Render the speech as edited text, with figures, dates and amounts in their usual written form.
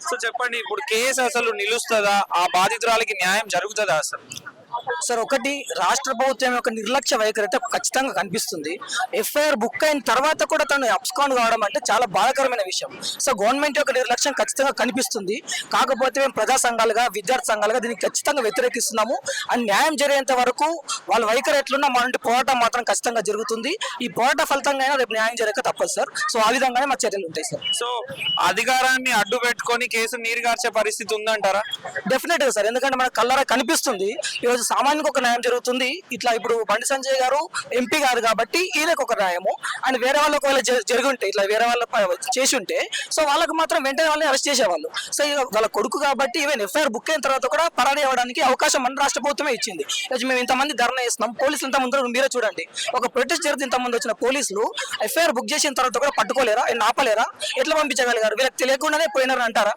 So చెప్పండి, ఇప్పుడు case అసలు నిలుస్తుందా? ఆ బాధితురాలకి న్యాయం జరుగుతుందా అసలు? సార్, ఒకటి రాష్ట్ర ప్రభుత్వం యొక్క నిర్లక్ష్య వైఖరి అయితే ఖచ్చితంగా కనిపిస్తుంది. ఎఫ్ఐఆర్ బుక్ అయిన తర్వాత కూడా తను అబ్స్కాండ్ కావడం అంటే చాలా బాధాకరమైన విషయం. సో గవర్నమెంట్ యొక్క నిర్లక్ష్యం ఖచ్చితంగా కనిపిస్తుంది. కాకపోతే మేము ప్రజా సంఘాలుగా, విద్యార్థి సంఘాలుగా దీనికి ఖచ్చితంగా వ్యతిరేకిస్తున్నాము. అండ్ న్యాయం జరిగేంత వరకు వాళ్ళ వైఖరి ఎట్లున్నా మా నుండి పోరాటం మాత్రం ఖచ్చితంగా జరుగుతుంది. ఈ పోరాట ఫలితంగా అయినా రేపు న్యాయం జరగక తప్పదు సార్. సో ఆ విధంగానే మా చర్యలు ఉంటాయి సార్. సో అధికారాన్ని అడ్డు పెట్టుకొని కేసు నీరుగార్చే పరిస్థితి ఉందంటారా? డెఫినెట్ గా సార్, ఎందుకంటే మనకు కళ్ళారా కనిపిస్తుంది. ఈరోజు సామాన్యునికి ఒక న్యాయం జరుగుతుంది. ఇట్లా ఇప్పుడు బండి సంజయ్ గారు ఎంపీ గారు కాబట్టి ఈయనకు ఒక న్యాయము, అండ్ వేరే వాళ్ళకి ఒకవేళ జరిగి ఉంటే, ఇట్లా వేరే వాళ్ళ చేసి ఉంటే, సో వాళ్ళకి మాత్రం వెంటనే వాళ్ళని అరెస్ట్ చేసేవాళ్ళు. సో వాళ్ళ కొడుకు కాబట్టి ఈవెన్ ఎఫ్ఐఆర్ బుక్ అయిన తర్వాత కూడా పరారీ అవ్వడానికి అవకాశం మన రాష్ట్ర ప్రభుత్వమే ఇచ్చింది. మేము ఇంతమంది ధర్నా చేస్తున్నాం, పోలీసులు ఇంత ముందు మీరే చూడండి, ఒక ప్రొటెస్ట్ జరిగితే ఇంతమంది వచ్చిన పోలీసులు ఎఫ్ఐఆర్ బుక్ చేసిన తర్వాత కూడా పట్టుకోలేరా, ఆపలేరా? ఎట్లా పంపించగలిగారు? వీళ్ళకి తెలియకుండానే పోయినారు అంటారా?